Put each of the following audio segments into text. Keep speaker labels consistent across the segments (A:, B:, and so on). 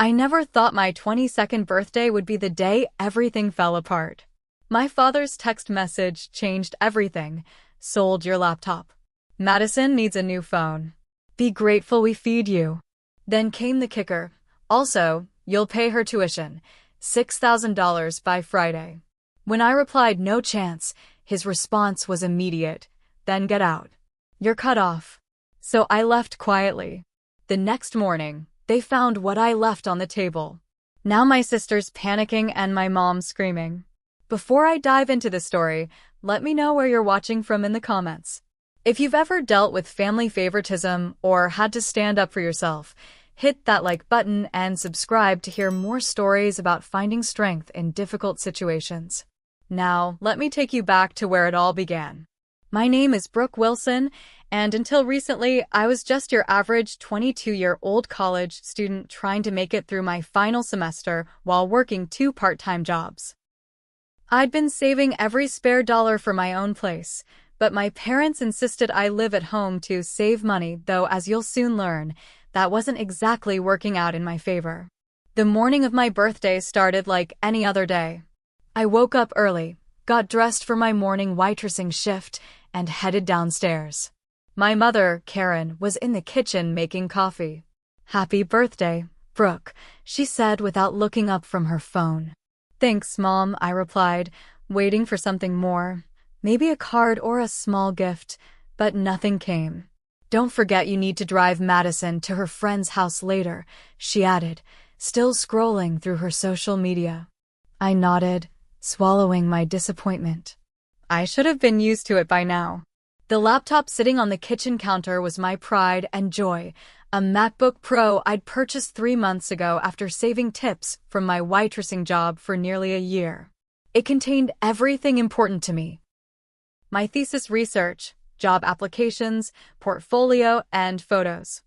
A: I never thought my 22nd birthday would be the day everything fell apart. My father's text message changed everything. Sold your laptop. Madison needs a new phone. Be grateful we feed you. Then came the kicker. Also, you'll pay her tuition, $6,000 by Friday. When I replied no chance, his response was immediate. Then get out. You're cut off. So I left quietly. The next morning, they found what I left on the table. Now my sister's panicking and my mom screaming. Before I dive into the story, let me know where you're watching from in the comments. If you've ever dealt with family favoritism or had to stand up for yourself, hit that like button and subscribe to hear more stories about finding strength in difficult situations. Now, let me take you back to where it all began. My name is Brooke Wilson, and until recently, I was just your average 22-year-old college student trying to make it through my final semester while working 2 part-time jobs. I'd been saving every spare dollar for my own place, but my parents insisted I live at home to save money, though as you'll soon learn, that wasn't exactly working out in my favor. The morning of my birthday started like any other day. I woke up early, got dressed for my morning waitressing shift, and headed downstairs. My mother, Karen, was in the kitchen making coffee. Happy birthday, Brooke, she said without looking up from her phone. Thanks, Mom, I replied, waiting for something more. Maybe a card or a small gift, but nothing came. Don't forget you need to drive Madison to her friend's house later, she added, still scrolling through her social media. I nodded, swallowing my disappointment. I should have been used to it by now. The laptop sitting on the kitchen counter was my pride and joy, a MacBook Pro I'd purchased 3 months ago after saving tips from my waitressing job for nearly a year. It contained everything important to me. My thesis research, job applications, portfolio, and photos.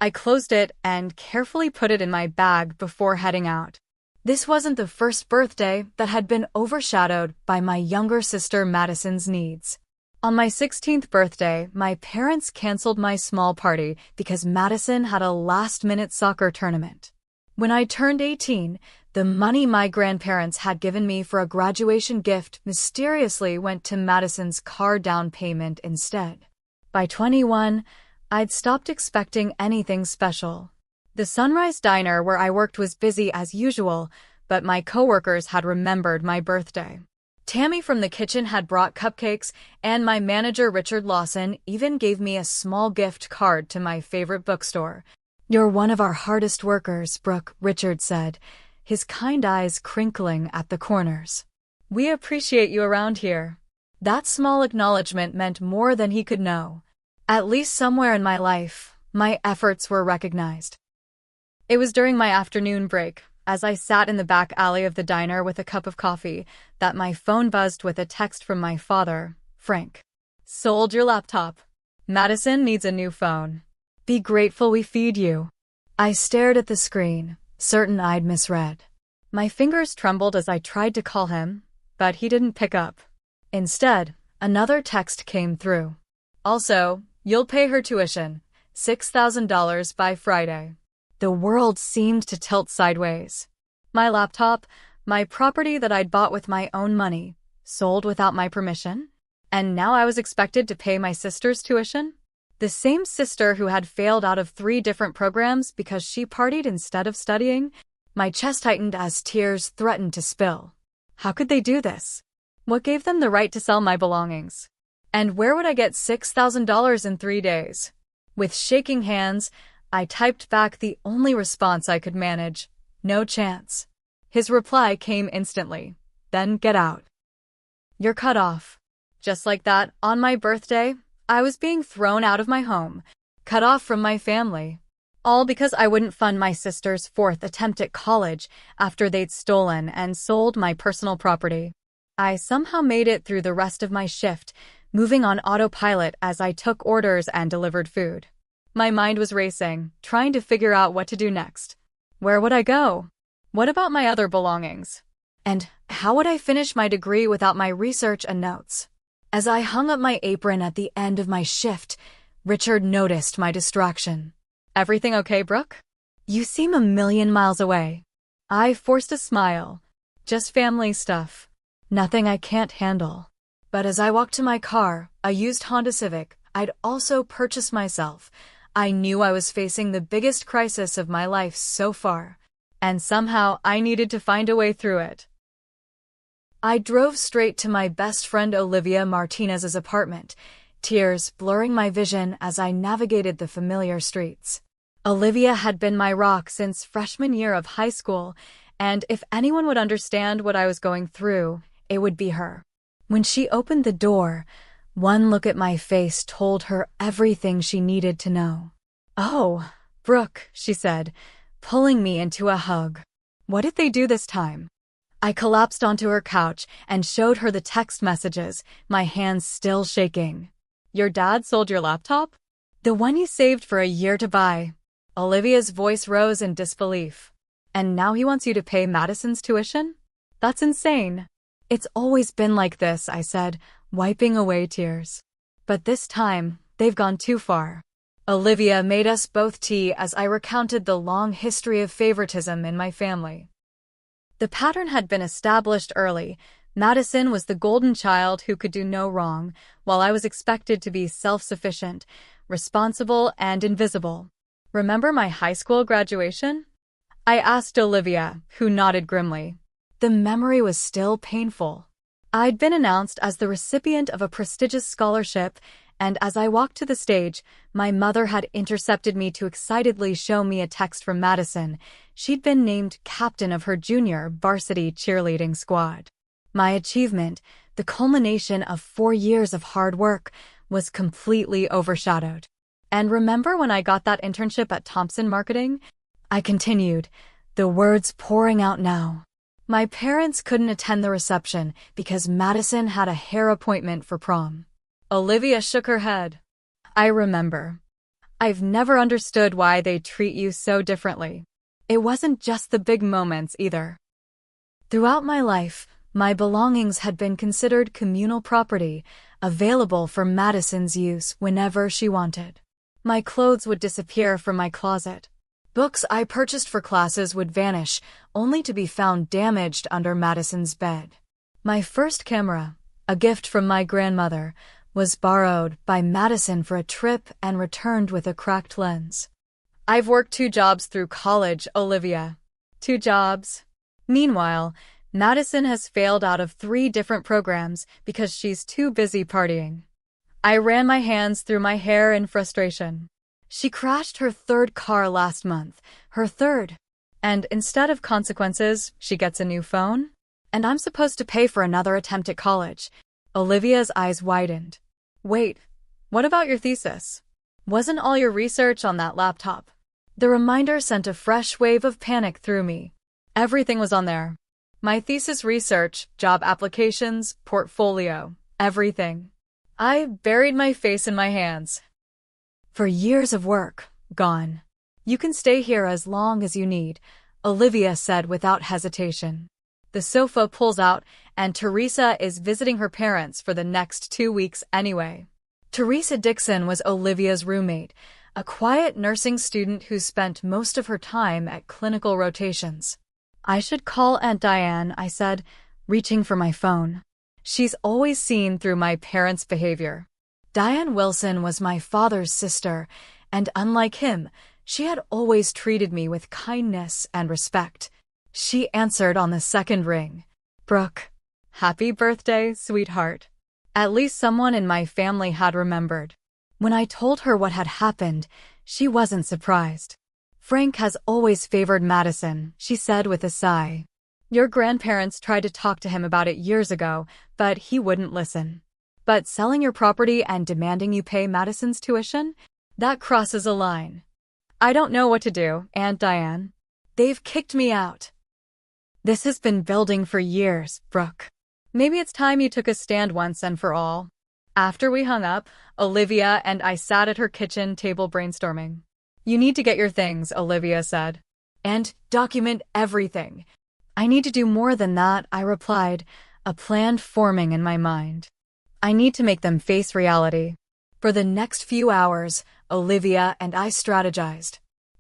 A: I closed it and carefully put it in my bag before heading out. This wasn't the first birthday that had been overshadowed by my younger sister Madison's needs. On my 16th birthday, my parents canceled my small party because Madison had a last-minute soccer tournament. When I turned 18, the money my grandparents had given me for a graduation gift mysteriously went to Madison's car down payment instead. By 21, I'd stopped expecting anything special. The Sunrise Diner where I worked was busy as usual, but my coworkers had remembered my birthday. Tammy from the kitchen had brought cupcakes, and my manager Richard Lawson even gave me a small gift card to my favorite bookstore. You're one of our hardest workers, Brooke, Richard said, his kind eyes crinkling at the corners. We appreciate you around here. That small acknowledgement meant more than he could know. At least somewhere in my life, my efforts were recognized. It was during my afternoon break, as I sat in the back alley of the diner with a cup of coffee, that my phone buzzed with a text from my father, Frank. Sold your laptop. Madison needs a new phone. Be grateful we feed you. I stared at the screen, certain I'd misread. My fingers trembled as I tried to call him, but he didn't pick up. Instead, another text came through. Also, you'll pay her tuition, $6,000 by Friday. The world seemed to tilt sideways. My laptop, my property that I'd bought with my own money, sold without my permission? And now I was expected to pay my sister's tuition? The same sister who had failed out of 3 different programs because she partied instead of studying? My chest tightened as tears threatened to spill. How could they do this? What gave them the right to sell my belongings? And where would I get $6,000 in 3 days? With shaking hands, I typed back the only response I could manage. No chance. His reply came instantly. Then get out. You're cut off. Just like that, on my birthday, I was being thrown out of my home, cut off from my family. All because I wouldn't fund my sister's 4th attempt at college after they'd stolen and sold my personal property. I somehow made it through the rest of my shift, moving on autopilot as I took orders and delivered food. My mind was racing, trying to figure out what to do next. Where would I go? What about my other belongings? And how would I finish my degree without my research and notes? As I hung up my apron at the end of my shift, Richard noticed my distraction. Everything okay, Brooke? You seem a million miles away. I forced a smile. Just family stuff. Nothing I can't handle. But as I walked to my car, a used Honda Civic, I'd also purchased myself. I knew I was facing the biggest crisis of my life so far, and somehow I needed to find a way through it. I drove straight to my best friend Olivia Martinez's apartment, tears blurring my vision as I navigated the familiar streets. Olivia had been my rock since freshman year of high school, and if anyone would understand what I was going through, it would be her. When she opened the door, one look at my face told her everything she needed to know. "Oh, Brooke," she said, pulling me into a hug. "What did they do this time?" I collapsed onto her couch and showed her the text messages, my hands still shaking. "Your dad sold your laptop? The one you saved for a year to buy." Olivia's voice rose in disbelief. "And now he wants you to pay Madison's tuition? That's insane." "It's always been like this," I said, wiping away tears. "But this time, they've gone too far." Olivia made us both tea as I recounted the long history of favoritism in my family. The pattern had been established early. Madison was the golden child who could do no wrong, while I was expected to be self-sufficient, responsible, and invisible. "Remember my high school graduation?" I asked Olivia, who nodded grimly. The memory was still painful. I'd been announced as the recipient of a prestigious scholarship, and as I walked to the stage, my mother had intercepted me to excitedly show me a text from Madison. She'd been named captain of her junior varsity cheerleading squad. My achievement, the culmination of 4 years of hard work, was completely overshadowed. "And remember when I got that internship at Thompson Marketing?" I continued, the words pouring out now. "My parents couldn't attend the reception because Madison had a hair appointment for prom." Olivia shook her head. "I remember. I've never understood why they treat you so differently." It wasn't just the big moments either. Throughout my life, my belongings had been considered communal property, available for Madison's use whenever she wanted. My clothes would disappear from my closet. Books I purchased for classes would vanish, only to be found damaged under Madison's bed. My first camera, a gift from my grandmother, was borrowed by Madison for a trip and returned with a cracked lens. "I've worked 2 jobs through college, Olivia." 2 jobs. Meanwhile, Madison has failed out of 3 different programs because she's too busy partying. I ran my hands through my hair in frustration. She crashed her 3rd car last month, her 3rd. And instead of consequences, she gets a new phone? And I'm supposed to pay for another attempt at college. Olivia's eyes widened. "Wait, what about your thesis? Wasn't all your research on that laptop?" The reminder sent a fresh wave of panic through me. Everything was on there. My thesis research, job applications, portfolio, everything. I buried my face in my hands. "For years of work, gone. You can stay here as long as you need," Olivia said without hesitation. "The sofa pulls out, and Teresa is visiting her parents for the next 2 weeks anyway." Teresa Dixon was Olivia's roommate, a quiet nursing student who spent most of her time at clinical rotations. "I should call Aunt Diane," I said, reaching for my phone. "She's always seen through my parents' behavior." Diane Wilson was my father's sister, and unlike him, she had always treated me with kindness and respect. She answered on the 2nd ring. "Brooke, happy birthday, sweetheart." At least someone in my family had remembered. When I told her what had happened, she wasn't surprised. "Frank has always favored Madison," she said with a sigh. "Your grandparents tried to talk to him about it years ago, but he wouldn't listen. But selling your property and demanding you pay Madison's tuition? That crosses a line. I don't know what to do, Aunt Diane. They've kicked me out." "This has been building for years, Brooke. Maybe it's time you took a stand once and for all." After we hung up, Olivia and I sat at her kitchen table brainstorming. "You need to get your things," Olivia said. "And document everything." "I need to do more than that," I replied, a plan forming in my mind. "I need to make them face reality." For the next few hours, Olivia and I strategized.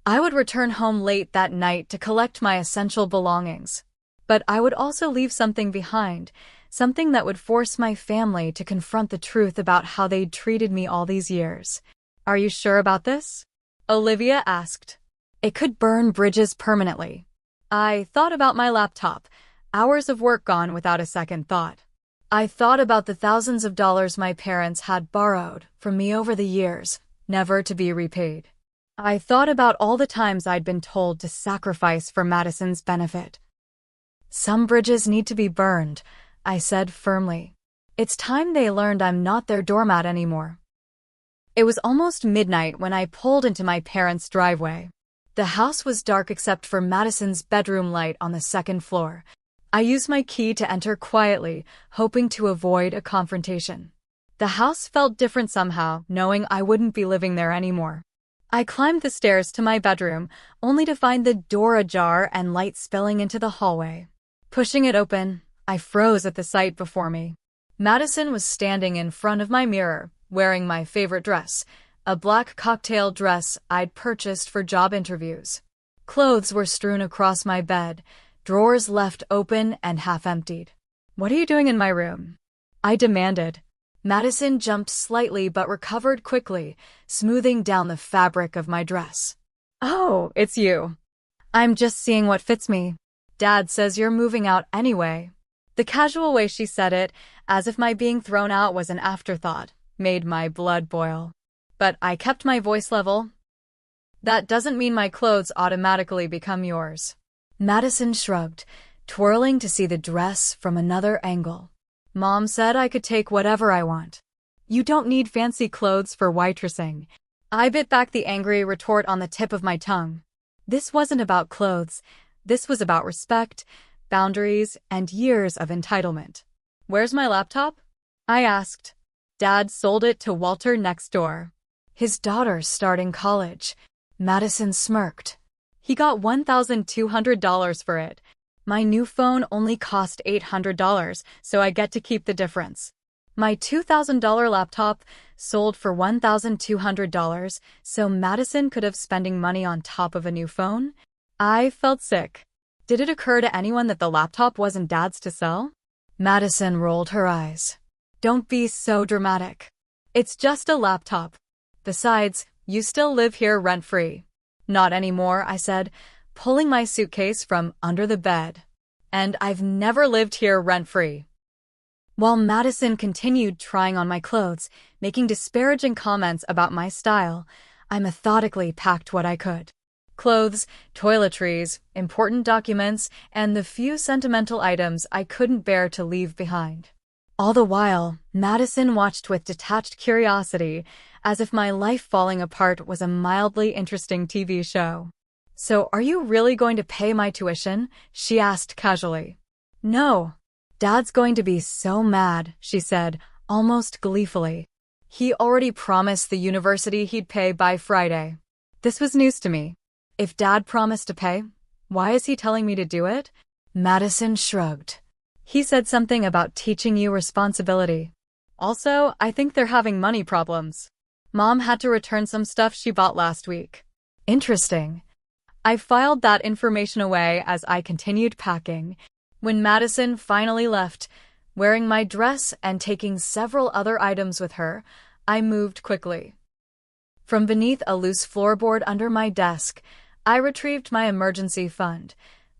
A: I would return home late that night to collect my essential belongings. But I would also leave something behind, something that would force my family to confront the truth about how they'd treated me all these years. Are you sure about this? Olivia asked. It could burn bridges permanently. I thought about my laptop, hours of work gone without a second thought. I thought about the thousands of dollars my parents had borrowed from me over the years, never to be repaid. I thought about all the times I'd been told to sacrifice for Madison's benefit. Some bridges need to be burned, I said firmly. It's time they learned I'm not their doormat anymore. It was almost midnight when I pulled into my parents' driveway. The house was dark except for Madison's bedroom light on the second floor. I used my key to enter quietly, hoping to avoid a confrontation. The house felt different somehow, knowing I wouldn't be living there anymore. I climbed the stairs to my bedroom, only to find the door ajar and light spilling into the hallway. Pushing it open, I froze at the sight before me. Madison was standing in front of my mirror, wearing my favorite dress, a black cocktail dress I'd purchased for job interviews. Clothes were strewn across my bed, drawers left open and half-emptied. "What are you doing in my room?" I demanded. Madison jumped slightly but recovered quickly, smoothing down the fabric of my dress. "Oh, it's you. I'm just seeing what fits me. Dad says you're moving out anyway." The casual way she said it, as if my being thrown out was an afterthought, made my blood boil. But I kept my voice level. "That doesn't mean my clothes automatically become yours." Madison shrugged, twirling to see the dress from another angle. "Mom said I could take whatever I want. You don't need fancy clothes for waitressing." I bit back the angry retort on the tip of my tongue. This wasn't about clothes. This was about respect, boundaries, and years of entitlement. "Where's my laptop?" I asked. "Dad sold it to Walter next door. His daughter's starting college." Madison smirked. "He got $1,200 for it. My new phone only cost $800, so I get to keep the difference." My $2,000 laptop sold for $1,200, so Madison could have spending money on top of a new phone? I felt sick. Did it occur to anyone that the laptop wasn't Dad's to sell? Madison rolled her eyes. "Don't be so dramatic. It's just a laptop. Besides, you still live here rent-free." "Not anymore," I said, pulling my suitcase from under the bed. "And I've never lived here rent-free." While Madison continued trying on my clothes, making disparaging comments about my style, I methodically packed what I could. Clothes, toiletries, important documents, and the few sentimental items I couldn't bear to leave behind. All the while, Madison watched with detached curiosity, as if my life falling apart was a mildly interesting TV show. "So are you really going to pay my tuition?" she asked casually. "No. Dad's going to be so mad," she said, almost gleefully. "He already promised the university he'd pay by Friday." This was news to me. If Dad promised to pay, why is he telling me to do it? Madison shrugged. "He said something about teaching you responsibility. Also, I think they're having money problems. Mom had to return some stuff she bought last week." Interesting. I filed that information away as I continued packing. When Madison finally left, wearing my dress and taking several other items with her, I moved quickly. From beneath a loose floorboard under my desk, I retrieved my emergency fund,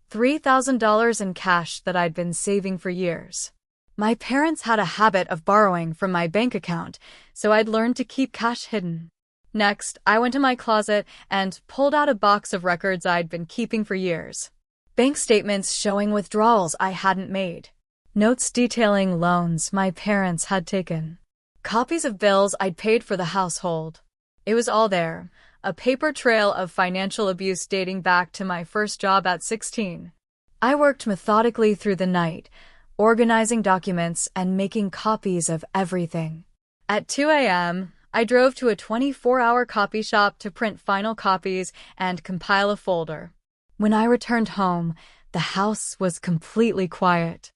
A: $3,000 in cash that I'd been saving for years. My parents had a habit of borrowing from my bank account, so I'd learned to keep cash hidden. Next, I went to my closet and pulled out a box of records I'd been keeping for years. Bank statements showing withdrawals I hadn't made. Notes detailing loans my parents had taken. Copies of bills I'd paid for the household. It was all there, a paper trail of financial abuse dating back to my first job at 16. I worked methodically through the night, organizing documents and making copies of everything. At 2 a.m., I drove to a 24-hour copy shop to print final copies and compile a folder. When I returned home, the house was completely quiet.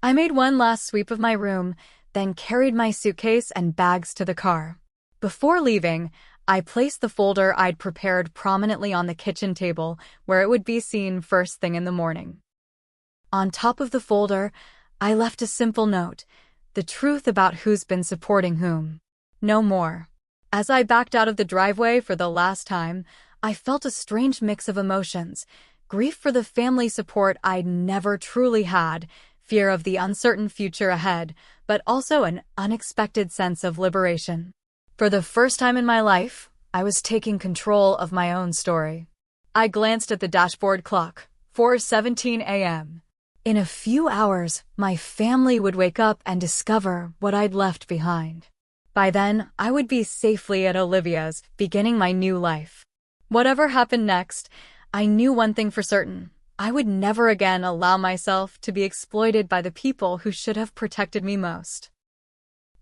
A: I made one last sweep of my room, then carried my suitcase and bags to the car. Before leaving, I placed the folder I'd prepared prominently on the kitchen table where it would be seen first thing in the morning. On top of the folder, I left a simple note, the truth about who's been supporting whom. No more. As I backed out of the driveway for the last time, I felt a strange mix of emotions: grief for the family support I'd never truly had, fear of the uncertain future ahead, but also an unexpected sense of liberation. For the first time in my life, I was taking control of my own story. I glanced at the dashboard clock, 4:17 a.m. In a few hours, my family would wake up and discover what I'd left behind. By then, I would be safely at Olivia's, beginning my new life. Whatever happened next, I knew one thing for certain: I would never again allow myself to be exploited by the people who should have protected me most.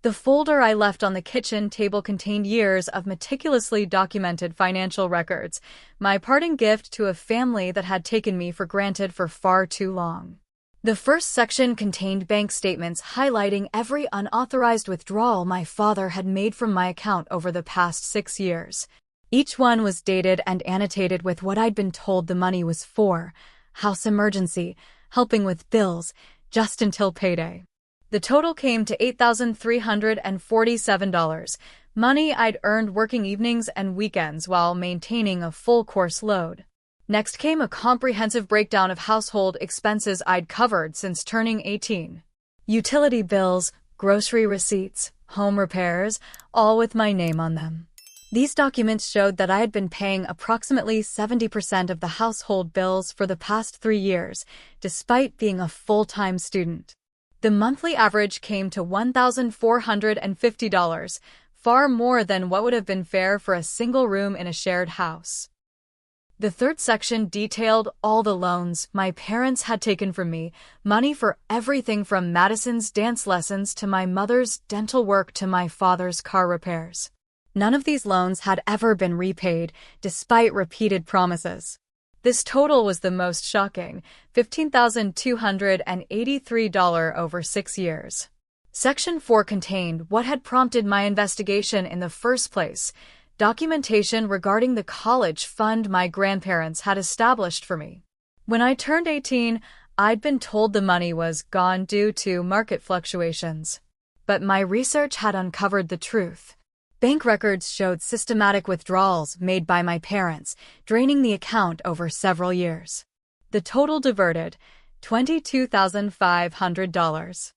A: The folder I left on the kitchen table contained years of meticulously documented financial records, my parting gift to a family that had taken me for granted for far too long. The first section contained bank statements highlighting every unauthorized withdrawal my father had made from my account over the past 6 years. Each one was dated and annotated with what I'd been told the money was for: house emergency, helping with bills, just until payday. The total came to $8,347, money I'd earned working evenings and weekends while maintaining a full course load. Next came a comprehensive breakdown of household expenses I'd covered since turning 18. Utility bills, grocery receipts, home repairs, all with my name on them. These documents showed that I had been paying approximately 70% of the household bills for the past 3 years, despite being a full-time student. The monthly average came to $1,450, far more than what would have been fair for a single room in a shared house. The third section detailed all the loans my parents had taken from me, money for everything from Madison's dance lessons to my mother's dental work to my father's car repairs. None of these loans had ever been repaid, despite repeated promises. This total was the most shocking: $15,283 over 6 years. Section 4 contained what had prompted my investigation in the first place: documentation regarding the college fund my grandparents had established for me. When I turned 18, I'd been told the money was gone due to market fluctuations. But my research had uncovered the truth. Bank records showed systematic withdrawals made by my parents, draining the account over several years. The total diverted: $22,500.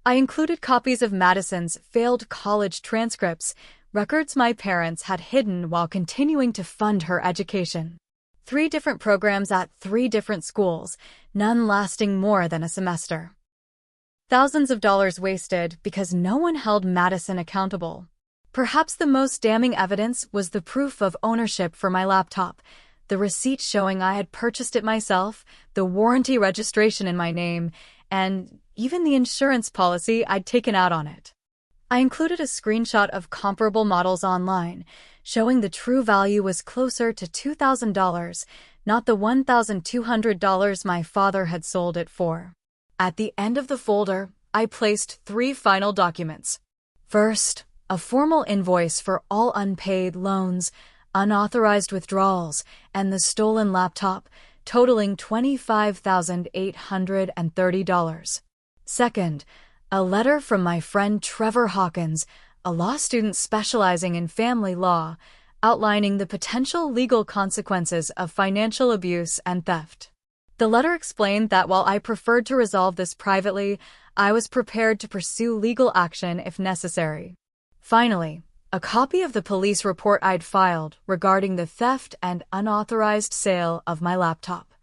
A: I included copies of Madison's failed college transcripts, records my parents had hidden while continuing to fund her education. 3 different programs at 3 different schools, none lasting more than a semester. Thousands of dollars wasted because no one held Madison accountable. Perhaps the most damning evidence was the proof of ownership for my laptop, the receipt showing I had purchased it myself, the warranty registration in my name, and even the insurance policy I'd taken out on it. I included a screenshot of comparable models online, showing the true value was closer to $2,000, not the $1,200 my father had sold it for. At the end of the folder, I placed 3 final documents. First, a formal invoice for all unpaid loans, unauthorized withdrawals, and the stolen laptop, totaling $25,830. Second, a letter from my friend Trevor Hawkins, a law student specializing in family law, outlining the potential legal consequences of financial abuse and theft. The letter explained that while I preferred to resolve this privately, I was prepared to pursue legal action if necessary. Finally, a copy of the police report I'd filed regarding the theft and unauthorized sale of my laptop.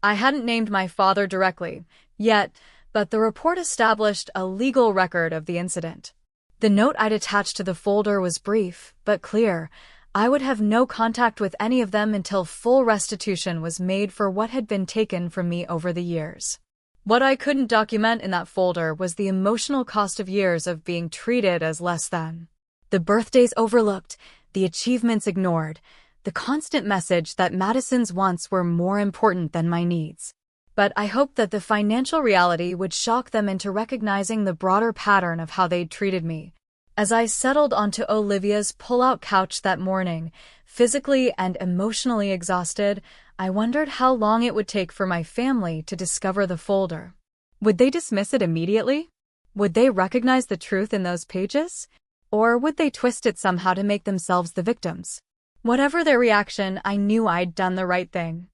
A: I hadn't named my father directly yet, but the report established a legal record of the incident. The note I'd attached to the folder was brief but clear: I would have no contact with any of them until full restitution was made for what had been taken from me over the years. What I couldn't document in that folder was the emotional cost of years of being treated as less than. The birthdays overlooked, the achievements ignored, the constant message that Madison's wants were more important than my needs. But I hoped that the financial reality would shock them into recognizing the broader pattern of how they'd treated me. As I settled onto Olivia's pull-out couch that morning, physically and emotionally exhausted, I wondered how long it would take for my family to discover the folder. Would they dismiss it immediately? Would they recognize the truth in those pages? Or would they twist it somehow to make themselves the victims? Whatever their reaction, I knew I'd done the right thing.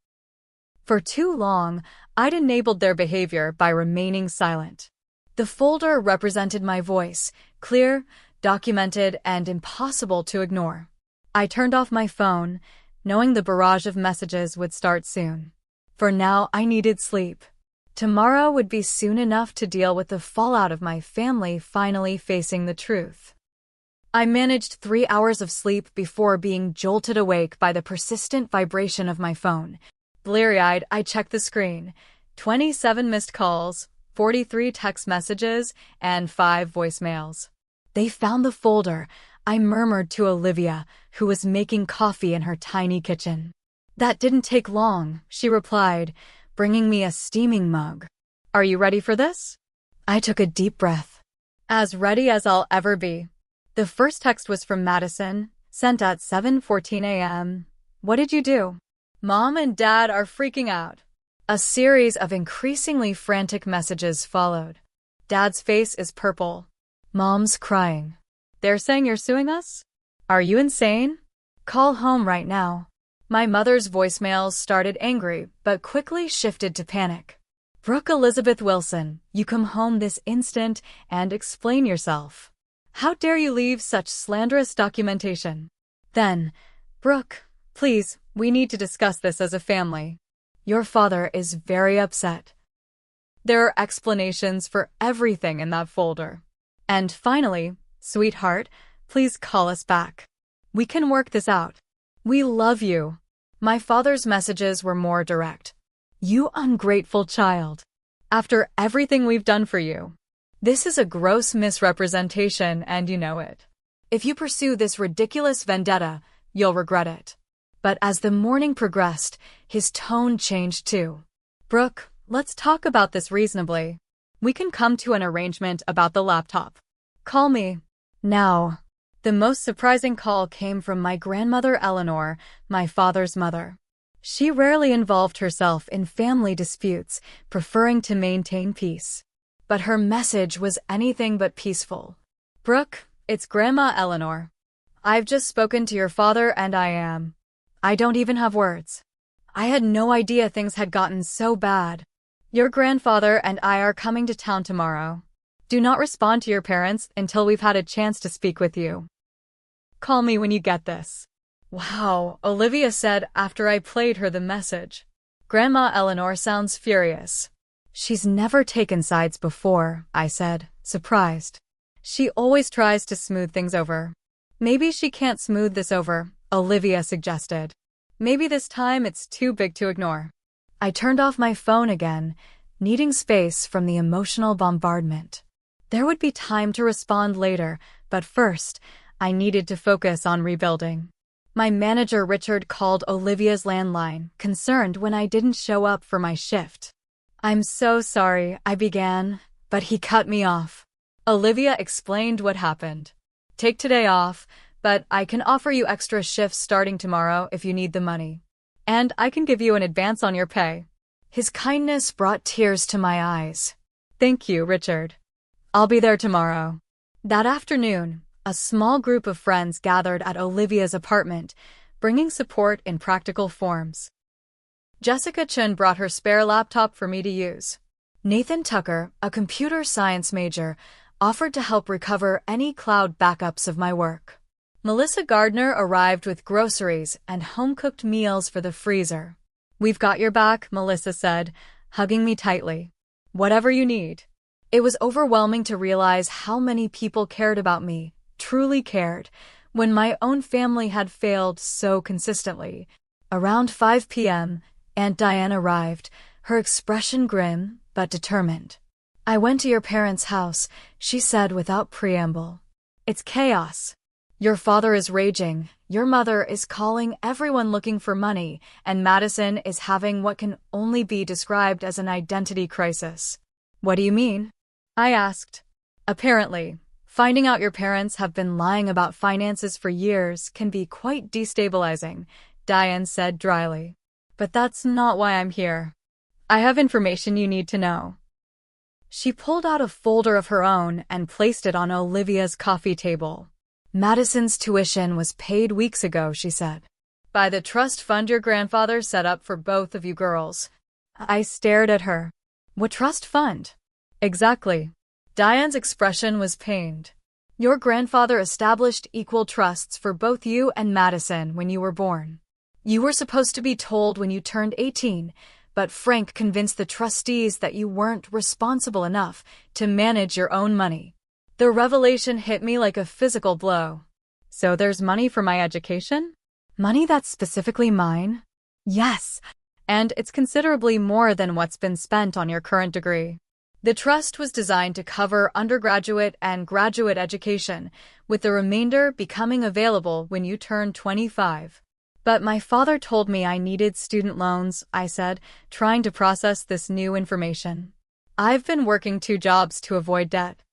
A: For too long, I'd enabled their behavior by remaining silent. The folder represented my voice, clear, documented, and impossible to ignore. I turned off my phone, knowing the barrage of messages would start soon. For now, I needed sleep. Tomorrow would be soon enough to deal with the fallout of my family finally facing the truth. I managed 3 hours of sleep before being jolted awake by the persistent vibration of my phone. Bleary-eyed, I checked the screen. 27 missed calls, 43 text messages, and 5 voicemails. They found the folder, I murmured to Olivia, who was making coffee in her tiny kitchen. That didn't take long, she replied, bringing me a steaming mug. Are you ready for this? I took a deep breath. As ready as I'll ever be. The first text was from Madison, sent at 7:14 a.m. What did you do? Mom and Dad are freaking out. A series of increasingly frantic messages followed. Dad's face is purple. Mom's crying. They're saying you're suing us? Are you insane? Call home right now. My mother's voicemails started angry, but quickly shifted to panic. Brooke Elizabeth Wilson, you come home this instant and explain yourself. How dare you leave such slanderous documentation? Then, Brooke, please, we need to discuss this as a family. Your father is very upset. There are explanations for everything in that folder. And finally, sweetheart, please call us back. We can work this out. We love you. My father's messages were more direct. You ungrateful child. After everything we've done for you. This is a gross misrepresentation and you know it. If you pursue this ridiculous vendetta, you'll regret it. But as the morning progressed, his tone changed too. Brooke, let's talk about this reasonably. We can come to an arrangement about the laptop. Call me. Now. The most surprising call came from my grandmother Eleanor, my father's mother. She rarely involved herself in family disputes, preferring to maintain peace. But her message was anything but peaceful. Brooke, it's Grandma Eleanor. I've just spoken to your father and I don't even have words. I had no idea things had gotten so bad. Your grandfather and I are coming to town tomorrow. Do not respond to your parents until we've had a chance to speak with you. Call me when you get this. Wow, Olivia said after I played her the message. Grandma Eleanor sounds furious. She's never taken sides before, I said, surprised. She always tries to smooth things over. Maybe she can't smooth this over, Olivia suggested. Maybe this time it's too big to ignore. I turned off my phone again, needing space from the emotional bombardment. There would be time to respond later, but first, I needed to focus on rebuilding. My manager Richard called Olivia's landline, concerned when I didn't show up for my shift. I'm so sorry, I began, but he cut me off. Olivia explained what happened. Take today off, but I can offer you extra shifts starting tomorrow if you need the money. And I can give you an advance on your pay. His kindness brought tears to my eyes. Thank you, Richard. I'll be there tomorrow. That afternoon, a small group of friends gathered at Olivia's apartment, bringing support in practical forms. Jessica Chun brought her spare laptop for me to use. Nathan Tucker, a computer science major, offered to help recover any cloud backups of my work. Melissa Gardner arrived with groceries and home-cooked meals for the freezer. We've got your back, Melissa said, hugging me tightly. Whatever you need. It was overwhelming to realize how many people cared about me, truly cared, when my own family had failed so consistently. Around 5 p.m., Aunt Diane arrived, her expression grim but determined. I went to your parents' house, she said without preamble. It's chaos. Your father is raging, your mother is calling everyone looking for money, and Madison is having what can only be described as an identity crisis. What do you mean? I asked. Apparently, Finding out your parents have been lying about finances for years can be quite destabilizing, Diane said dryly. But that's not why I'm here. I have information you need to know. She pulled out a folder of her own and placed it on Olivia's coffee table. Madison's tuition was paid weeks ago, she said. By the trust fund your grandfather set up for both of you girls. I stared at her. What trust fund? Exactly. Diane's expression was pained. Your grandfather established equal trusts for both you and Madison when you were born. You were supposed to be told when you turned 18, but Frank convinced the trustees that you weren't responsible enough to manage your own money. The revelation hit me like a physical blow. So there's money for my education? Money that's specifically mine? Yes, and it's considerably more than what's been spent on your current degree. The trust was designed to cover undergraduate and graduate education, with the remainder becoming available when you turn 25. But my father told me I needed student loans, I said, trying to process this new information. I've been working 2 jobs to avoid debt.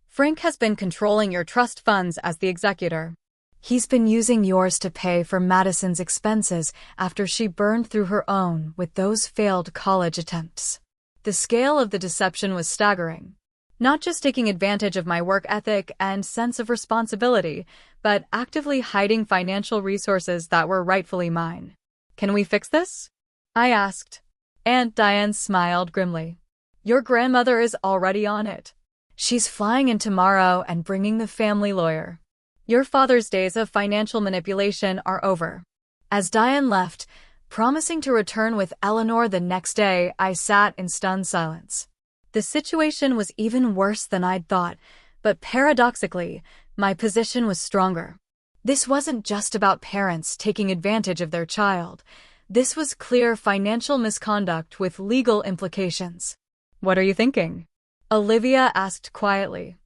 A: Frank has been controlling your trust funds as the executor. He's been using yours to pay for Madison's expenses after she burned through her own with those failed college attempts. The scale of the deception was staggering. Not just taking advantage of my work ethic and sense of responsibility, but actively hiding financial resources that were rightfully mine. Can we fix this? I asked. Aunt Diane smiled grimly. Your grandmother is already on it. She's flying in tomorrow and bringing the family lawyer. Your father's days of financial manipulation are over. As Diane left, promising to return with Eleanor the next day, I sat in stunned silence. The situation was even worse than I'd thought, but paradoxically, my position was stronger. This wasn't just about parents taking advantage of their child. This was clear financial misconduct with legal implications. What are you thinking? Olivia asked quietly.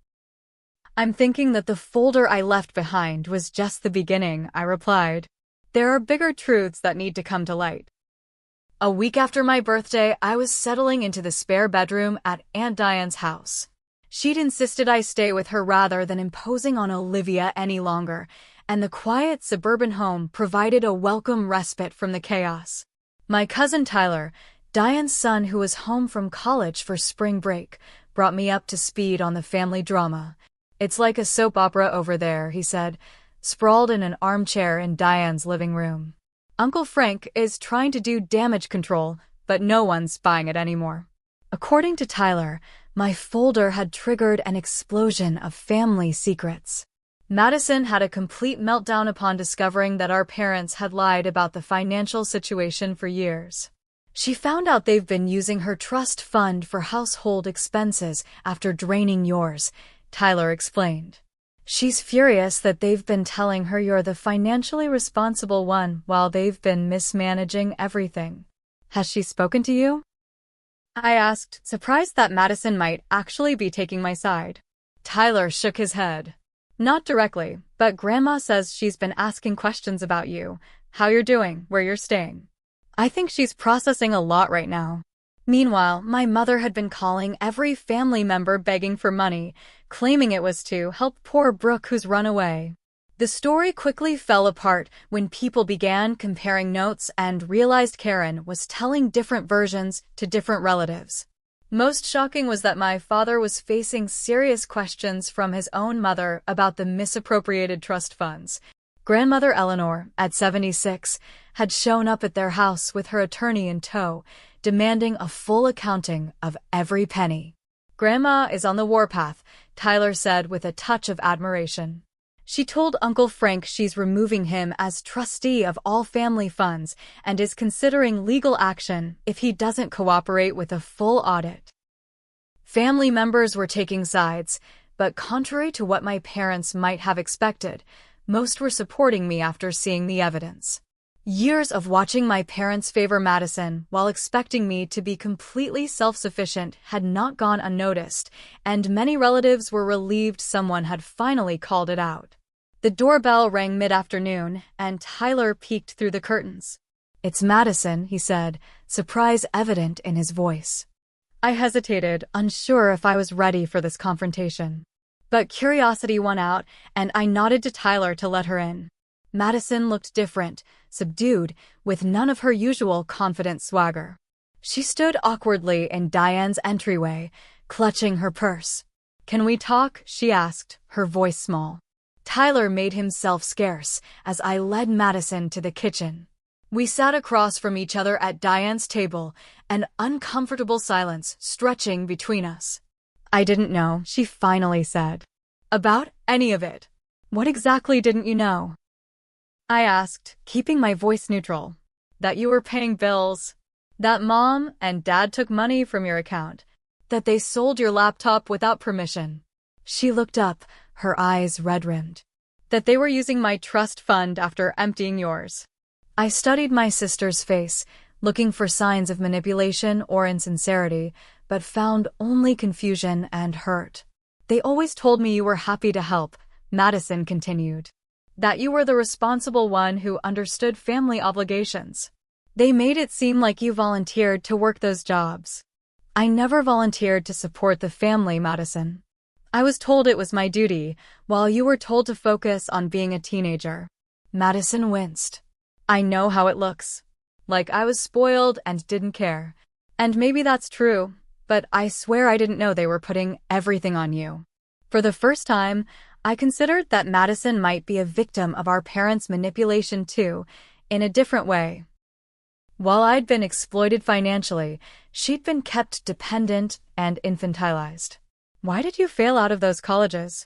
A: I'm thinking that the folder I left behind was just the beginning, I replied. There are bigger truths that need to come to light. A week after my birthday, I was settling into the spare bedroom at Aunt Diane's house. She'd insisted I stay with her rather than imposing on Olivia any longer, and the quiet suburban home provided a welcome respite from the chaos. My cousin Tyler, Diane's son who was home from college for spring break, brought me up to speed on the family drama. It's like a soap opera over there, he said, sprawled in an armchair in Diane's living room. Uncle Frank is trying to do damage control, but no one's buying it anymore. According to Tyler, my folder had triggered an explosion of family secrets. Madison had a complete meltdown upon discovering that our parents had lied about the financial situation for years. She found out they've been using her trust fund for household expenses after draining yours, Tyler explained. She's furious that they've been telling her you're the financially responsible one while they've been mismanaging everything. Has she spoken to you? I asked, surprised that Madison might actually be taking my side. Tyler shook his head. Not directly, but Grandma says she's been asking questions about you, how you're doing, where you're staying. I think she's processing a lot right now. Meanwhile, my mother had been calling every family member begging for money, claiming it was to help poor Brooke who's run away. The story quickly fell apart when people began comparing notes and realized Karen was telling different versions to different relatives. Most shocking was that my father was facing serious questions from his own mother about the misappropriated trust funds. Grandmother Eleanor, at 76, had shown up at their house with her attorney in tow, demanding a full accounting of every penny. Grandma is on the warpath, Tyler said with a touch of admiration. She told Uncle Frank she's removing him as trustee of all family funds and is considering legal action if he doesn't cooperate with a full audit. Family members were taking sides, but contrary to what my parents might have expected, most were supporting me after seeing the evidence. Years of watching my parents favor Madison while expecting me to be completely self-sufficient had not gone unnoticed, and many relatives were relieved someone had finally called it out. The doorbell rang mid-afternoon, and Tyler peeked through the curtains. It's Madison, he said, surprise evident in his voice. I hesitated, unsure if I was ready for this confrontation. But curiosity won out, and I nodded to Tyler to let her in. Madison looked different, subdued, with none of her usual confident swagger. She stood awkwardly in Diane's entryway, clutching her purse. "Can we talk?" she asked, her voice small. Tyler made himself scarce as I led Madison to the kitchen. We sat across from each other at Diane's table, an uncomfortable silence stretching between us. "I didn't know," she finally said. "About any of it. What exactly didn't you know?" I asked, keeping my voice neutral. "That you were paying bills. That Mom and Dad took money from your account. That they sold your laptop without permission." She looked up, her eyes red-rimmed. "That they were using my trust fund after emptying yours." I studied my sister's face, looking for signs of manipulation or insincerity, but found only confusion and hurt. "They always told me you were happy to help," Madison continued. "That you were the responsible one who understood family obligations. They made it seem like you volunteered to work those jobs." "I never volunteered to support the family, Madison. I was told it was my duty, while you were told to focus on being a teenager." Madison winced. "I know how it looks. Like I was spoiled and didn't care. And maybe that's true, but I swear I didn't know they were putting everything on you." For the first time, I considered that Madison might be a victim of our parents' manipulation too, in a different way. While I'd been exploited financially, she'd been kept dependent and infantilized. "Why did you fail out of those colleges?"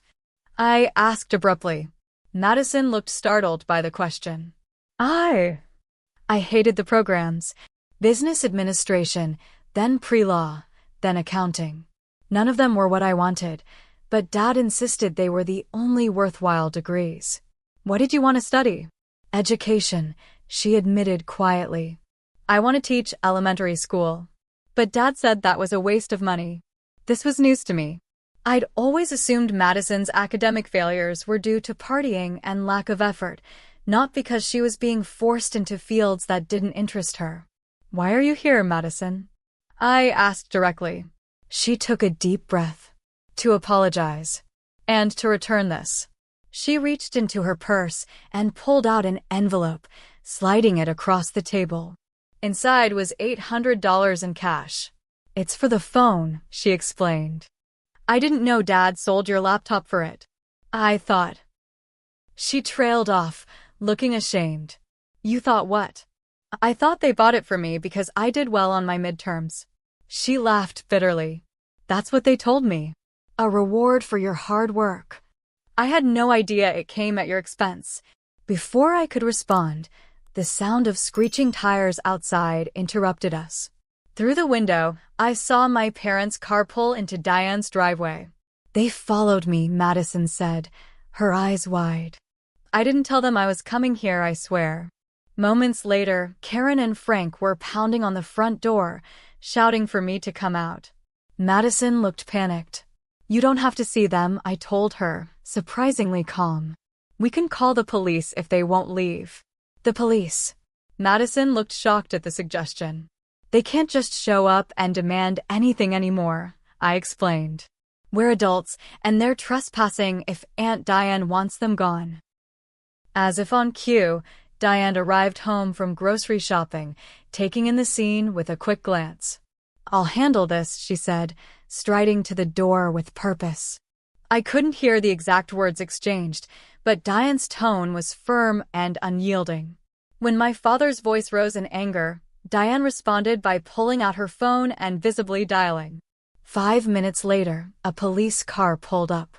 A: I asked abruptly. Madison looked startled by the question. I hated the programs. Business administration, then pre-law, then accounting. None of them were what I wanted, but Dad insisted they were the only worthwhile degrees. "What did you want to study?" "Education," she admitted quietly. "I want to teach elementary school." But Dad said that was a waste of money. This was news to me. I'd always assumed Madison's academic failures were due to partying and lack of effort, not because she was being forced into fields that didn't interest her. "Why are you here, Madison?" I asked directly. She took a deep breath. "To apologize. And to return this." She reached into her purse and pulled out an envelope, sliding it across the table. Inside was $800 in cash. "It's for the phone," she explained. "I didn't know Dad sold your laptop for it." I thought. She trailed off, looking ashamed. "You thought what?" "I thought they bought it for me because I did well on my midterms." She laughed bitterly. "That's what they told me. A reward for your hard work." "I had no idea it came at your expense." Before I could respond, the sound of screeching tires outside interrupted us. Through the window, I saw my parents' car pull into Diane's driveway. "They followed me," Madison said, her eyes wide. "I didn't tell them I was coming here, I swear." Moments later, Karen and Frank were pounding on the front door, shouting for me to come out. Madison looked panicked. "You don't have to see them," I told her, surprisingly calm. "We can call the police if they won't leave." "The police?" Madison looked shocked at the suggestion. "They can't just show up and demand anything anymore," I explained. "We're adults, and they're trespassing if Aunt Diane wants them gone." As if on cue, Diane arrived home from grocery shopping, taking in the scene with a quick glance. "I'll handle this," she said, striding to the door with purpose. I couldn't hear the exact words exchanged, but Diane's tone was firm and unyielding. When my father's voice rose in anger, Diane responded by pulling out her phone and visibly dialing. 5 minutes later, a police car pulled up.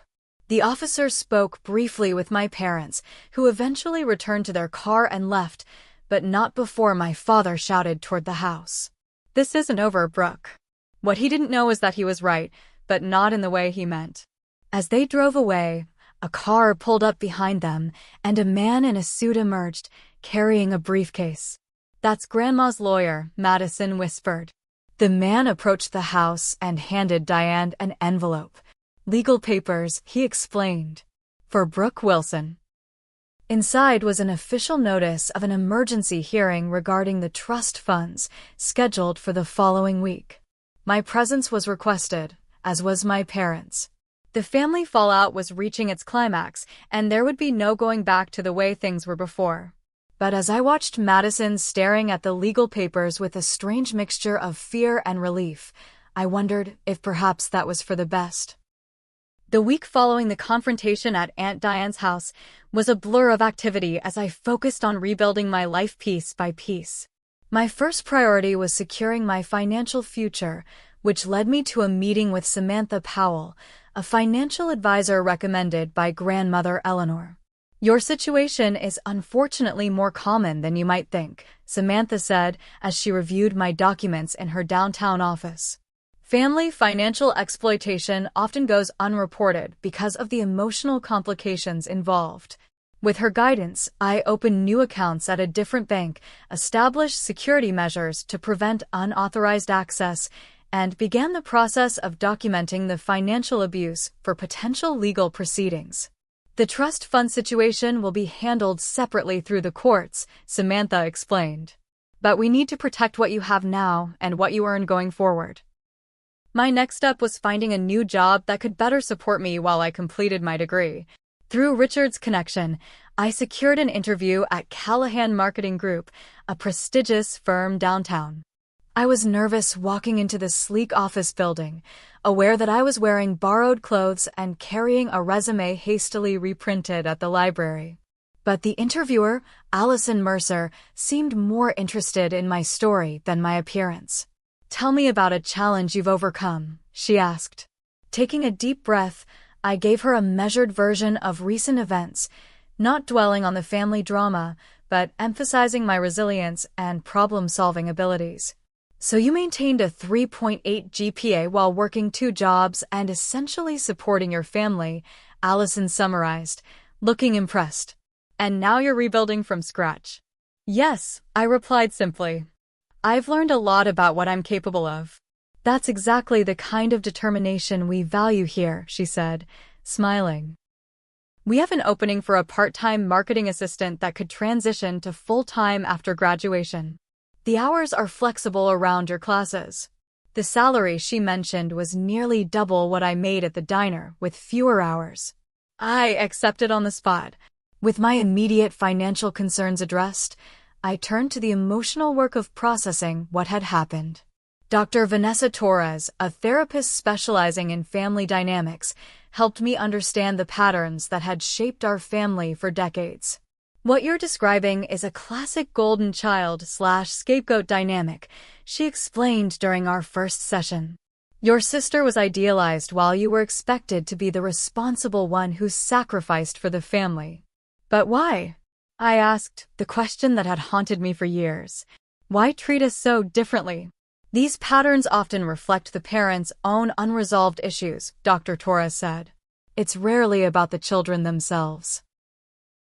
A: The officer spoke briefly with my parents, who eventually returned to their car and left, but not before my father shouted toward the house. "This isn't over, Brooke." What he didn't know was that he was right, but not in the way he meant. As they drove away, a car pulled up behind them, and a man in a suit emerged, carrying a briefcase. "That's Grandma's lawyer," Madison whispered. The man approached the house and handed Diane an envelope. "Legal papers," he explained. "For Brooke Wilson." Inside was an official notice of an emergency hearing regarding the trust funds, scheduled for the following week. My presence was requested, as was my parents'. The family fallout was reaching its climax, and there would be no going back to the way things were before. But as I watched Madison staring at the legal papers with a strange mixture of fear and relief, I wondered if perhaps that was for the best. The week following the confrontation at Aunt Diane's house was a blur of activity as I focused on rebuilding my life piece by piece. My first priority was securing my financial future, which led me to a meeting with Samantha Powell, a financial advisor recommended by grandmother Eleanor. "Your situation is unfortunately more common than you might think," Samantha said as she reviewed my documents in her downtown office. "Family financial exploitation often goes unreported because of the emotional complications involved." With her guidance, I opened new accounts at a different bank, established security measures to prevent unauthorized access, and began the process of documenting the financial abuse for potential legal proceedings. "The trust fund situation will be handled separately through the courts," Samantha explained. "But we need to protect what you have now and what you earn going forward." My next step was finding a new job that could better support me while I completed my degree. Through Richard's connection, I secured an interview at Callahan Marketing Group, a prestigious firm downtown. I was nervous walking into the sleek office building, aware that I was wearing borrowed clothes and carrying a resume hastily reprinted at the library. But the interviewer, Allison Mercer, seemed more interested in my story than my appearance. "Tell me about a challenge you've overcome," she asked. Taking a deep breath, I gave her a measured version of recent events, not dwelling on the family drama, but emphasizing my resilience and problem-solving abilities. "So you maintained a 3.8 GPA while working 2 jobs and essentially supporting your family," Allison summarized, looking impressed. "And now you're rebuilding from scratch." "Yes," I replied simply. "I've learned a lot about what I'm capable of." "That's exactly the kind of determination we value here," she said, smiling. "We have an opening for a part-time marketing assistant that could transition to full-time after graduation. The hours are flexible around your classes." The salary she mentioned was nearly double what I made at the diner, with fewer hours. I accepted on the spot. With my immediate financial concerns addressed, I turned to the emotional work of processing what had happened. Dr. Vanessa Torres, a therapist specializing in family dynamics, helped me understand the patterns that had shaped our family for decades. "What you're describing is a classic golden child/scapegoat dynamic," she explained during our first session. "Your sister was idealized while you were expected to be the responsible one who sacrificed for the family." "But why?" I asked, the question that had haunted me for years. "Why treat us so differently?" "These patterns often reflect the parents' own unresolved issues," Dr. Torres said. "It's rarely about the children themselves.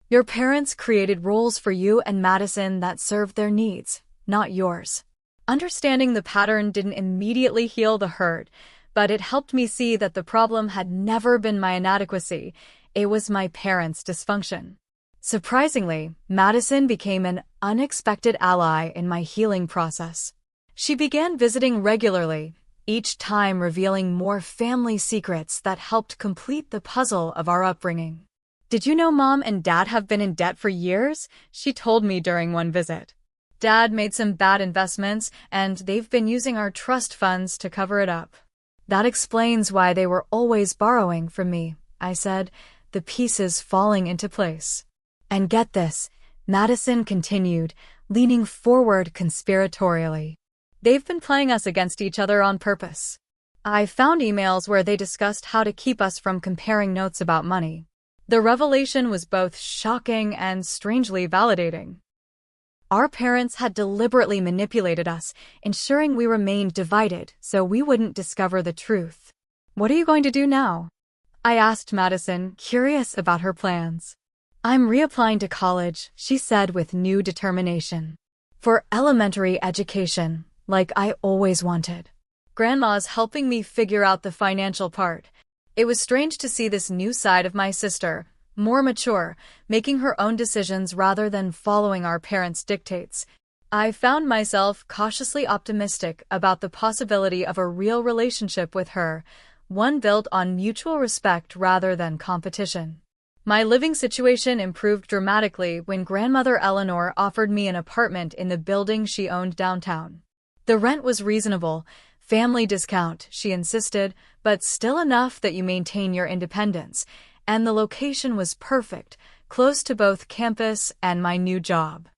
A: Your parents created roles for you and Madison that served their needs, not yours." Understanding the pattern didn't immediately heal the hurt, but it helped me see that the problem had never been my inadequacy, it was my parents' dysfunction. Surprisingly, Madison became an unexpected ally in my healing process. She began visiting regularly, each time revealing more family secrets that helped complete the puzzle of our upbringing. "Did you know Mom and Dad have been in debt for years?" she told me during one visit. "Dad made some bad investments, and they've been using our trust funds to cover it up." "That explains why they were always borrowing from me," I said, the pieces falling into place. "And get this," Madison continued, leaning forward conspiratorially. "They've been playing us against each other on purpose. I found emails where they discussed how to keep us from comparing notes about money." The revelation was both shocking and strangely validating. Our parents had deliberately manipulated us, ensuring we remained divided so we wouldn't discover the truth. "What are you going to do now?" I asked Madison, curious about her plans. "I'm reapplying to college," she said with new determination. "For elementary education, like I always wanted." Grandma's helping me figure out the financial part. It was strange to see this new side of my sister, more mature, making her own decisions rather than following our parents' dictates. I found myself cautiously optimistic about the possibility of a real relationship with her, one built on mutual respect rather than competition. My living situation improved dramatically when grandmother Eleanor offered me an apartment in the building she owned downtown. The rent was reasonable, family discount, she insisted, but still enough that you maintain your independence, and the location was perfect, close to both campus and my new job.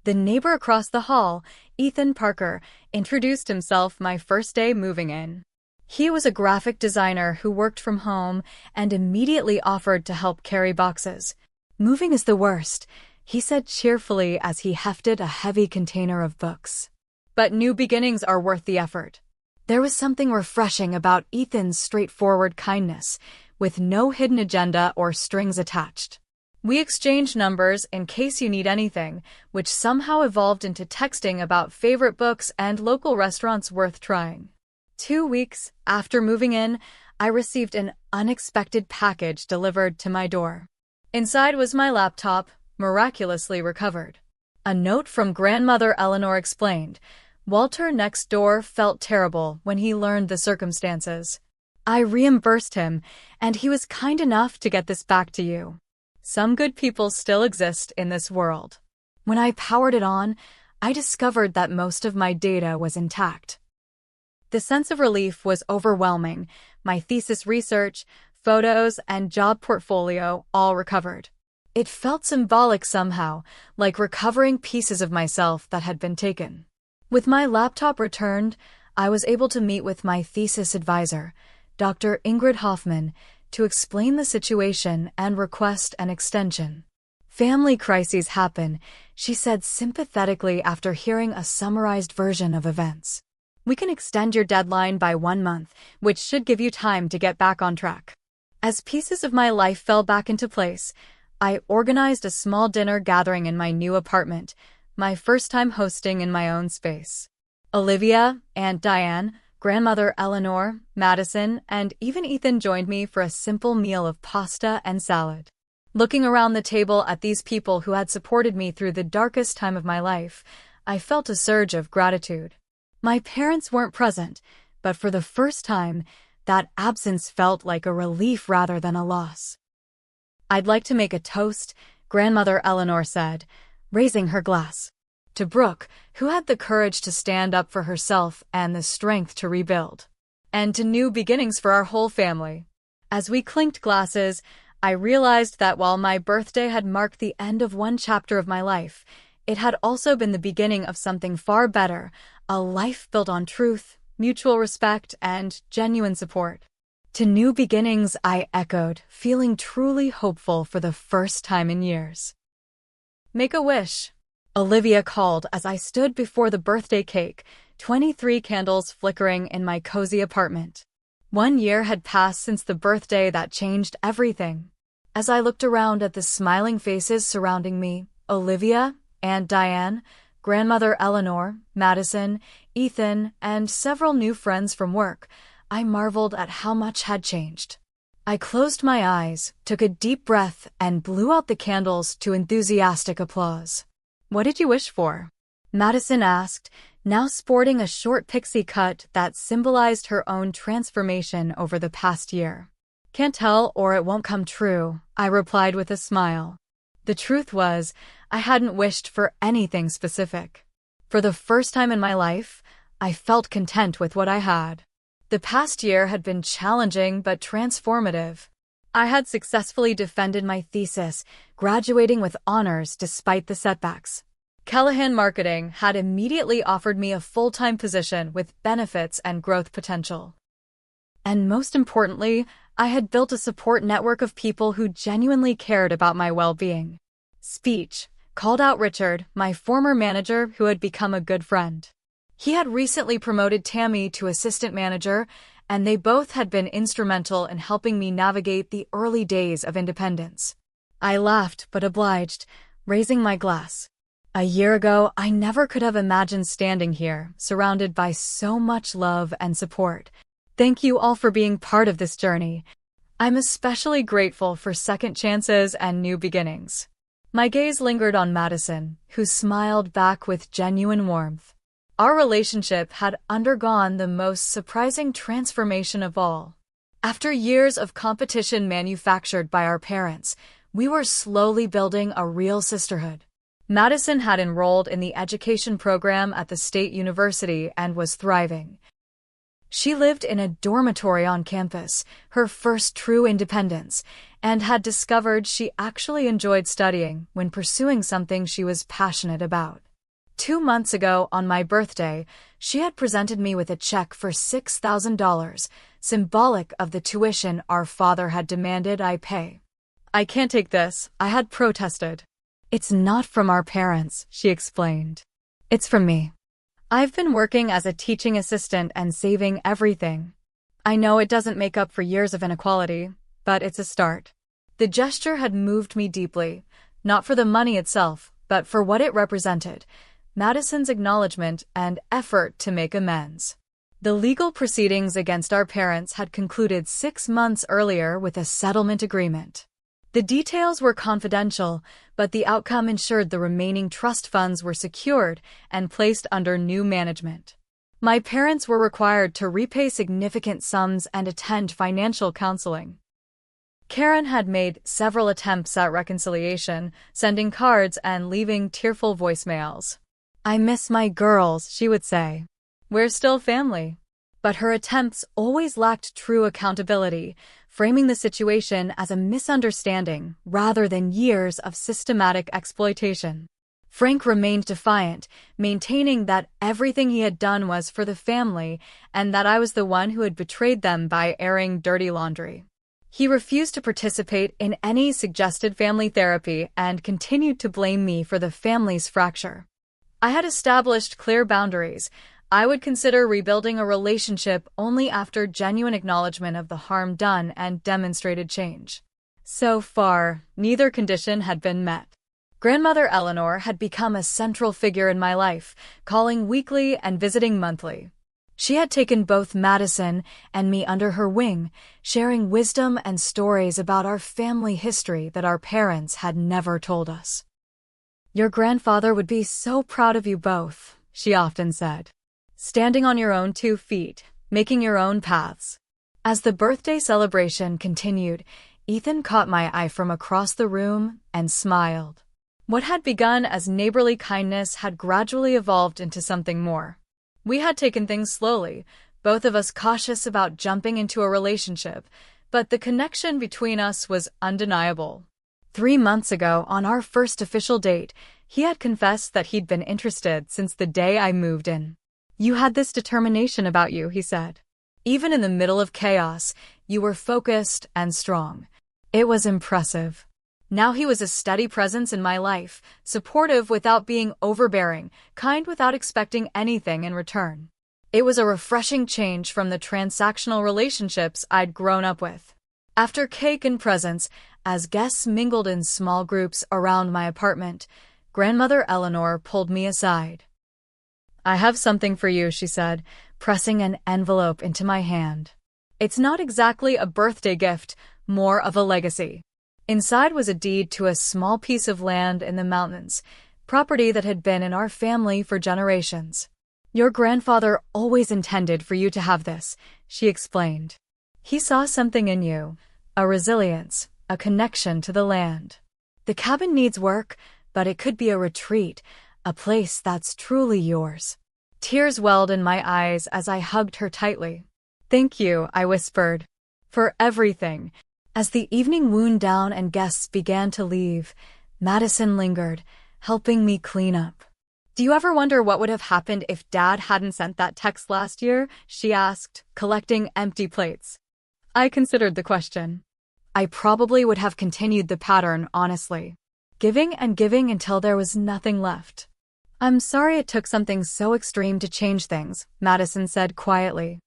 A: The neighbor across the hall, Ethan Parker, introduced himself my first day moving in. He was a graphic designer who worked from home and immediately offered to help carry boxes. "Moving is the worst," he said cheerfully as he hefted a heavy container of books. "But new beginnings are worth the effort." There was something refreshing about Ethan's straightforward kindness, with no hidden agenda or strings attached. We exchanged numbers in case you need anything, which somehow evolved into texting about favorite books and local restaurants worth trying. 2 weeks after moving in, I received an unexpected package delivered to my door. Inside was my laptop, miraculously recovered. A note from grandmother Eleanor explained, "Walter next door felt terrible when he learned the circumstances. I reimbursed him, and he was kind enough to get this back to you." Some good people still exist in this world. When I powered it on, I discovered that most of my data was intact. The sense of relief was overwhelming. My thesis research, photos, and job portfolio all recovered. It felt symbolic somehow, like recovering pieces of myself that had been taken. With my laptop returned, I was able to meet with my thesis advisor, Dr. Ingrid Hoffman, to explain the situation and request an extension. "Family crises happen," she said sympathetically after hearing a summarized version of events. "We can extend your deadline by 1 month, which should give you time to get back on track." As pieces of my life fell back into place, I organized a small dinner gathering in my new apartment, my first time hosting in my own space. Olivia, Aunt Diane, grandmother Eleanor, Madison, and even Ethan joined me for a simple meal of pasta and salad. Looking around the table at these people who had supported me through the darkest time of my life, I felt a surge of gratitude. My parents weren't present, but for the first time, that absence felt like a relief rather than a loss. "I'd like to make a toast," grandmother Eleanor said, raising her glass. "To Brooke, who had the courage to stand up for herself and the strength to rebuild. And to new beginnings for our whole family." As we clinked glasses, I realized that while my birthday had marked the end of one chapter of my life, it had also been the beginning of something far better, a life built on truth, mutual respect, and genuine support. "To new beginnings," I echoed, feeling truly hopeful for the first time in years. "Make a wish," Olivia called as I stood before the birthday cake, 23 candles flickering in my cozy apartment. 1 year had passed since the birthday that changed everything. As I looked around at the smiling faces surrounding me, Olivia, Aunt Diane, grandmother Eleanor, Madison, Ethan, and several new friends from work, I marveled at how much had changed. I closed my eyes, took a deep breath, and blew out the candles to enthusiastic applause. "What did you wish for?" Madison asked, now sporting a short pixie cut that symbolized her own transformation over the past year. "Can't tell or it won't come true," I replied with a smile. The truth was, I hadn't wished for anything specific. For the first time in my life, I felt content with what I had. The past year had been challenging but transformative. I had successfully defended my thesis, graduating with honors despite the setbacks. Callahan Marketing had immediately offered me a full-time position with benefits and growth potential. And most importantly, I had built a support network of people who genuinely cared about my well-being. Speech called out Richard, my former manager who had become a good friend. He had recently promoted Tammy to assistant manager, and they both had been instrumental in helping me navigate the early days of independence. I laughed but obliged, raising my glass. A year ago, I never could have imagined standing here, surrounded by so much love and support. Thank you all for being part of this journey. I'm especially grateful for second chances and new beginnings. My gaze lingered on Madison, who smiled back with genuine warmth. Our relationship had undergone the most surprising transformation of all. After years of competition manufactured by our parents, we were slowly building a real sisterhood. Madison had enrolled in the education program at the state university and was thriving. She lived in a dormitory on campus, her first true independence, and had discovered she actually enjoyed studying when pursuing something she was passionate about. 2 months ago, on my birthday, she had presented me with a check for $6,000, symbolic of the tuition our father had demanded I pay. "I can't take this," I had protested. "It's not from our parents," she explained. "It's from me. I've been working as a teaching assistant and saving everything. I know it doesn't make up for years of inequality, but it's a start." The gesture had moved me deeply, not for the money itself, but for what it represented, Madison's acknowledgement and effort to make amends. The legal proceedings against our parents had concluded 6 months earlier with a settlement agreement. The details were confidential, but the outcome ensured the remaining trust funds were secured and placed under new management. My parents were required to repay significant sums and attend financial counseling. Karen had made several attempts at reconciliation, sending cards and leaving tearful voicemails. "I miss my girls," she would say. "We're still family." But her attempts always lacked true accountability, framing the situation as a misunderstanding rather than years of systematic exploitation. Frank remained defiant, maintaining that everything he had done was for the family and that I was the one who had betrayed them by airing dirty laundry. He refused to participate in any suggested family therapy and continued to blame me for the family's fracture. I had established clear boundaries. I would consider rebuilding a relationship only after genuine acknowledgement of the harm done and demonstrated change. So far, neither condition had been met. Grandmother Eleanor had become a central figure in my life, calling weekly and visiting monthly. She had taken both Madison and me under her wing, sharing wisdom and stories about our family history that our parents had never told us. "Your grandfather would be so proud of you both," she often said. "Standing on your own 2 feet, making your own paths." As the birthday celebration continued, Ethan caught my eye from across the room and smiled. What had begun as neighborly kindness had gradually evolved into something more. We had taken things slowly, both of us cautious about jumping into a relationship, but the connection between us was undeniable. 3 months ago, on our first official date, he had confessed that he'd been interested since the day I moved in. "You had this determination about you," he said. "Even in the middle of chaos, you were focused and strong." It was impressive. Now he was a steady presence in my life, supportive without being overbearing, kind without expecting anything in return. It was a refreshing change from the transactional relationships I'd grown up with. After cake and presents, as guests mingled in small groups around my apartment, Grandmother Eleanor pulled me aside. "I have something for you," she said, pressing an envelope into my hand. "It's not exactly a birthday gift, more of a legacy." Inside was a deed to a small piece of land in the mountains, property that had been in our family for generations. "Your grandfather always intended for you to have this," she explained. "He saw something in you, a resilience, a connection to the land. The cabin needs work, but it could be a retreat, a place that's truly yours." Tears welled in my eyes as I hugged her tightly. "Thank you," I whispered, "for everything." As the evening wound down and guests began to leave, Madison lingered, helping me clean up. "Do you ever wonder what would have happened if Dad hadn't sent that text last year?" she asked, collecting empty plates. I considered the question. I probably would have continued the pattern, honestly. Giving and giving until there was nothing left. "I'm sorry it took something so extreme to change things," Madison said quietly.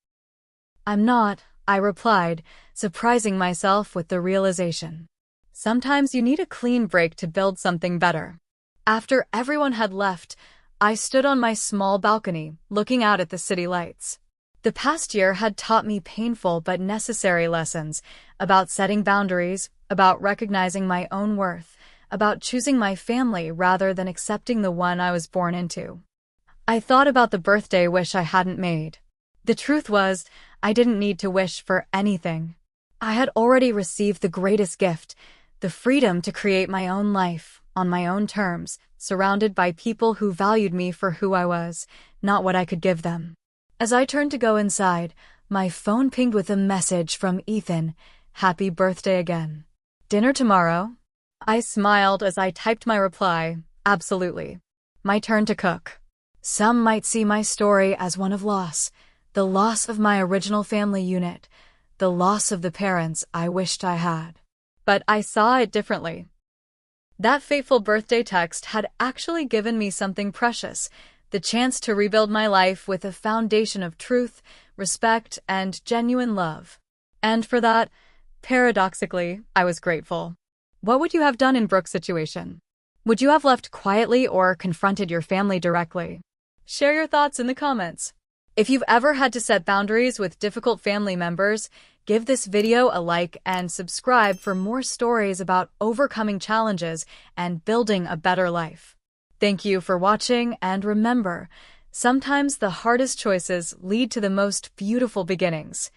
A: "I'm not," I replied, surprising myself with the realization. Sometimes you need a clean break to build something better. After everyone had left, I stood on my small balcony, looking out at the city lights. The past year had taught me painful but necessary lessons about setting boundaries, about recognizing my own worth, about choosing my family rather than accepting the one I was born into. I thought about the birthday wish I hadn't made. The truth was, I didn't need to wish for anything. I had already received the greatest gift, the freedom to create my own life, on my own terms, surrounded by people who valued me for who I was, not what I could give them. As I turned to go inside, my phone pinged with a message from Ethan. Happy birthday again. Dinner tomorrow? I smiled as I typed my reply. Absolutely. My turn to cook. Some might see my story as one of loss, the loss of my original family unit, the loss of the parents I wished I had. But I saw it differently. That fateful birthday text had actually given me something precious, the chance to rebuild my life with a foundation of truth, respect, and genuine love. And for that, paradoxically, I was grateful. What would you have done in Brooke's situation? Would you have left quietly or confronted your family directly? Share your thoughts in the comments. If you've ever had to set boundaries with difficult family members, give this video a like and subscribe for more stories about overcoming challenges and building a better life. Thank you for watching, and remember, sometimes the hardest choices lead to the most beautiful beginnings.